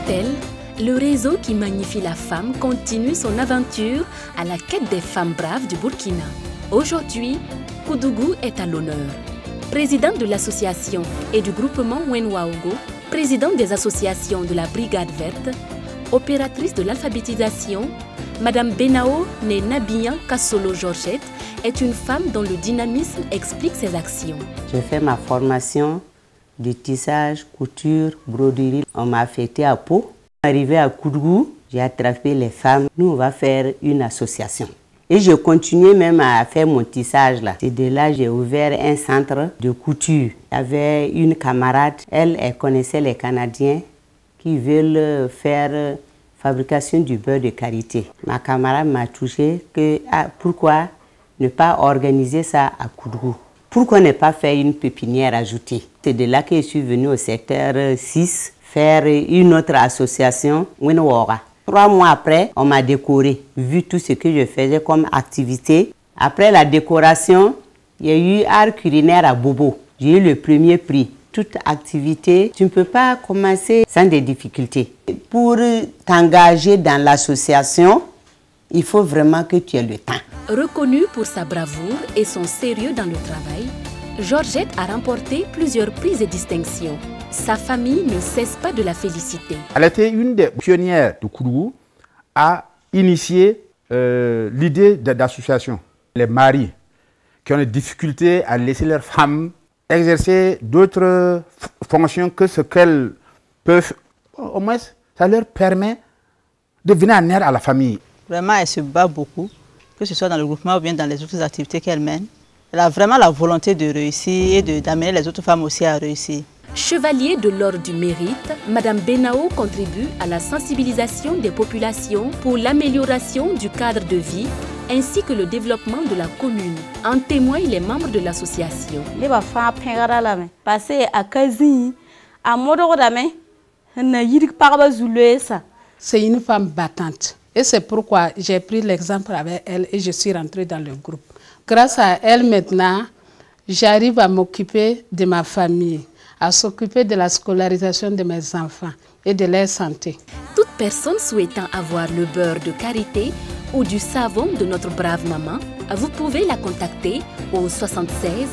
RTL, le réseau qui magnifie la femme continue son aventure à la quête des femmes braves du Burkina. Aujourd'hui, Koudougou est à l'honneur. Président de l'association et du groupement Wenwaogo, président des associations de la Brigade Verte, opératrice de l'alphabétisation, Madame Benao née Nabian Kassolo Georgette est une femme dont le dynamisme explique ses actions. J'ai fait ma formation de tissage, couture, broderie. On m'a affecté à Pau. Arrivé à Koudougou, j'ai attrapé les femmes. Nous, on va faire une association. Et je continuais même à faire mon tissage là. C'est de là que j'ai ouvert un centre de couture. Il y avait une camarade, elle connaissait les Canadiens qui veulent faire fabrication du beurre de karité. Ma camarade m'a touché que pourquoi ne pas organiser ça à Koudougou? Pourquoi ne pas faire une pépinière ajoutée? C'est de là que je suis venue au secteur 6 faire une autre association, Wenwora. 3 mois après, on m'a décoré, vu tout ce que je faisais comme activité. Après la décoration, il y a eu art culinaire à Bobo. J'ai eu le premier prix. Toute activité, tu ne peux pas commencer sans des difficultés. Pour t'engager dans l'association, il faut vraiment que tu aies le temps. Reconnue pour sa bravoure et son sérieux dans le travail, Georgette a remporté plusieurs prix et distinctions. Sa famille ne cesse pas de la féliciter. Elle était une des pionnières de Koudougou à initier l'idée d'association. Les maris qui ont des difficultés à laisser leurs femmes exercer d'autres fonctions que ce qu'elles peuvent, au moins ça leur permet de venir en aide à la famille. Vraiment, elle se bat beaucoup, que ce soit dans le groupement ou bien dans les autres activités qu'elle mène. Elle a vraiment la volonté de réussir et d'amener les autres femmes aussi à réussir. Chevalier de l'Ordre du Mérite, Madame Benao contribue à la sensibilisation des populations pour l'amélioration du cadre de vie ainsi que le développement de la commune. En témoignent les membres de l'association. C'est une femme battante et c'est pourquoi j'ai pris l'exemple avec elle et je suis rentrée dans le groupe. Grâce à elle maintenant, j'arrive à m'occuper de ma famille, à s'occuper de la scolarisation de mes enfants et de leur santé. Toute personne souhaitant avoir le beurre de karité ou du savon de notre brave maman, vous pouvez la contacter au 76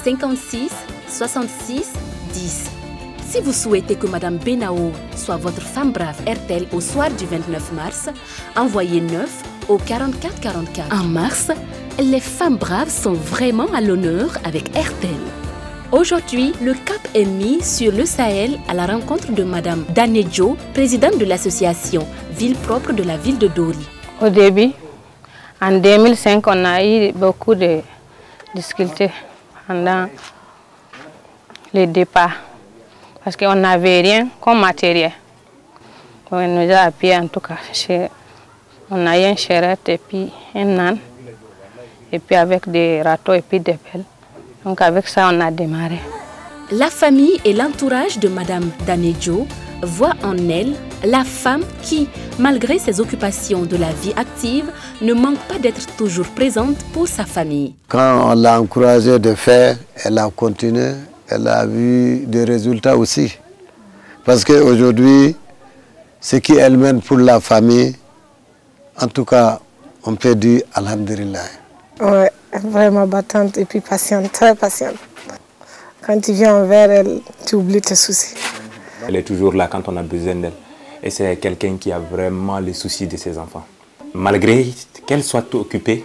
56 66 10. Si vous souhaitez que Madame Benao soit votre femme brave RTL au soir du 29 mars, envoyez 9 au 44 44. En mars, les femmes braves sont vraiment à l'honneur avec RTL. Aujourd'hui, le cap est mis sur le Sahel à la rencontre de Madame Danedjo, présidente de l'association Ville propre de la ville de Dori. Au début, en 2005, on a eu beaucoup de difficultés pendant le départ parce qu'on n'avait rien comme matériel. On nous a appuyé en tout cas. On a eu une charrette et puis un âne, et puis avec des râteaux et puis des pelles. Donc avec ça, on a démarré. La famille et l'entourage de Madame Danedjo voient en elle la femme qui, malgré ses occupations de la vie active, ne manque pas d'être toujours présente pour sa famille. Quand on l'a encouragée de faire, elle a continué, elle a vu des résultats aussi. Parce qu'aujourd'hui, ce qu'elle mène pour la famille, en tout cas, on peut dire Alhamdulillah. Ouais, vraiment battante et puis patiente, très patiente. Quand tu viens envers elle, tu oublies tes soucis. Elle est toujours là quand on a besoin d'elle. Et c'est quelqu'un qui a vraiment le souci de ses enfants. Malgré qu'elle soit occupée,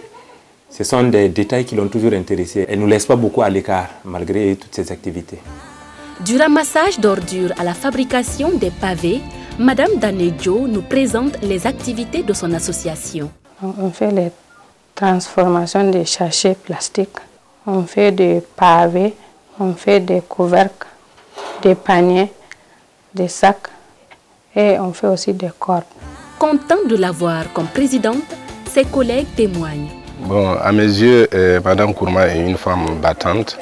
ce sont des détails qui l'ont toujours intéressée. Elle ne nous laisse pas beaucoup à l'écart, malgré toutes ses activités. Du ramassage d'ordures à la fabrication des pavés, Madame Danedjo nous présente les activités de son association. On fait les transformations des sachets plastiques, on fait des pavés, on fait des couvercles, des paniers, des sacs et on fait aussi des cordes. Content de l'avoir comme présidente, ses collègues témoignent. Bon, à mes yeux, Madame Kourma est une femme battante.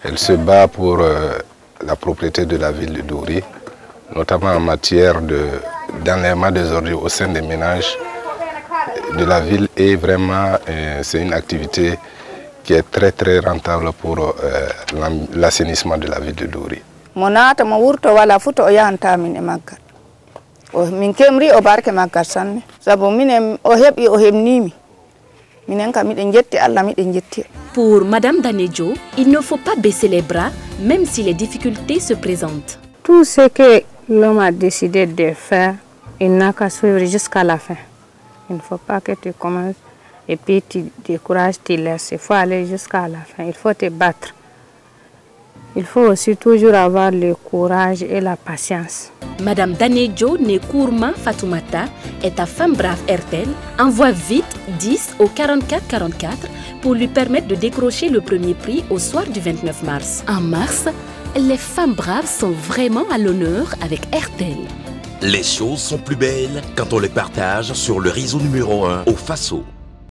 Elle se bat pour la propriété de la ville de Dori, notamment en matière d'enlèvement des ordures au sein des ménages de la ville. Et vraiment, c'est une activité qui est très très rentable pour l'assainissement de la ville de Dori. min kemri o barke maggal sanne sabu minen o heɓi o heɓnimi minen kam miɗen jetti Allah miɗen jetti. Pour Madame Danejo, il ne faut pas baisser les bras même si les difficultés se présentent. Tout ce que l'homme a décidé de faire, il n'a qu'à suivre jusqu'à la fin. Il ne faut pas que tu commences et puis tu décourages, tu laisses. Il faut aller jusqu'à la fin, il faut te battre. Il faut aussi toujours avoir le courage et la patience. Madame Danejo Nekourma Fatoumata est ta femme brave RTL. Envoie vite 10 au 44 44 pour lui permettre de décrocher le premier prix au soir du 29 mars. En mars, les femmes braves sont vraiment à l'honneur avec RTL. Les choses sont plus belles quand on les partage sur le réseau numéro 1 au Faso.